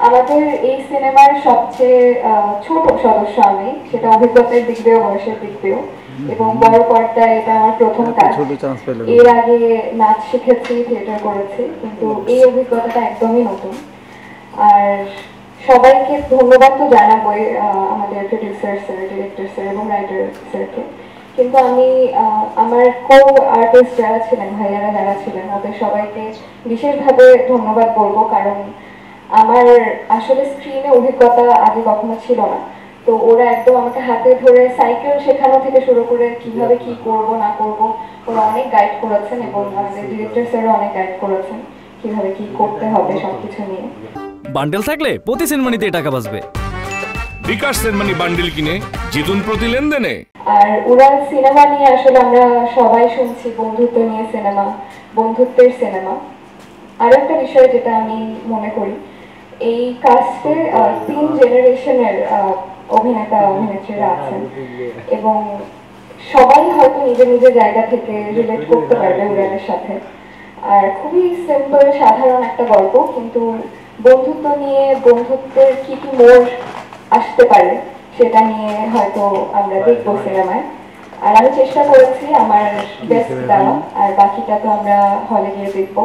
আমাদের এই সিনেমার সবচেয়ে ছোট সদস্য আমি, সেটা অভিজ্ঞতার দিক দিয়েও বয়সের দিক দিয়েও, এবং বড় পর্দায় এটা আমার প্রথম কাজ। এর আগে নাচ শিখেছি, থিয়েটার করেছি, কিন্তু এই অভিজ্ঞতাটা একদমই নতুন। আর সবাইকে ধন্যবাদ তো জানাবোই, আমাদের প্রডিউসার স্যার, ডিরেক্টর স্যার এবং রাইটার স্যারকে। কিন্তু আমি আমার কো আর্টিস্ট যারা ছিলেন, ভাইয়ারা যারা ছিলেন, ওদের সবাইকে বিশেষভাবে ধন্যবাদ বলবো, কারণ আমার আসলে স্ক্রিনে অভিজ্ঞতা আগে কখনো ছিল না। তো ওরা একদম আমাকে হাতে ধরে সাইকেল শেখানো থেকে শুরু করে কিভাবে কি করব না করব, ওরা অনেক গাইড করেছেন, এবং আমাদের ডিরেক্টর স্যারও অনেক গাইড করেছেন কিভাবে কি করতে হবে সবকিছু নিয়ে। বান্ডেল থাকলে প্রতি সেনমানিতে টাকা বাঁচবে। বিকাশ সেনমানি বান্ডেল কিনে জিতুন প্রতি লেনদেনে। আর উড়াল সিনেমা নিয়ে আসলে আমরা সবাই শুনছি বন্ধুত্ব নিয়ে সিনেমা, বন্ধুত্বের সিনেমা। আর একটা বিষয় যেটা আমি মনে করি, এই কাস্টে 3 জেনারেশনের অভিনেতা অভিনেত্রীরা আছেন, এবং সবাই হয়তো নিজের নিজের জায়গা থেকে রিলেট করতে পারবে উড়ালের সাথে। আর খুবই সিম্পল সাধারণ একটা গল্প, কিন্তু বন্ধুত্ব নিয়ে, বন্ধুত্বের কি কি মোড় আসতে পারে সেটা নিয়ে হয়তো আমরা দেখবো সিনেমায়। আর আমি চেষ্টা করেছি আমার বেস্ট দেওয়া, আর বাকিটা তো আমরা হলে গিয়ে দেখবো।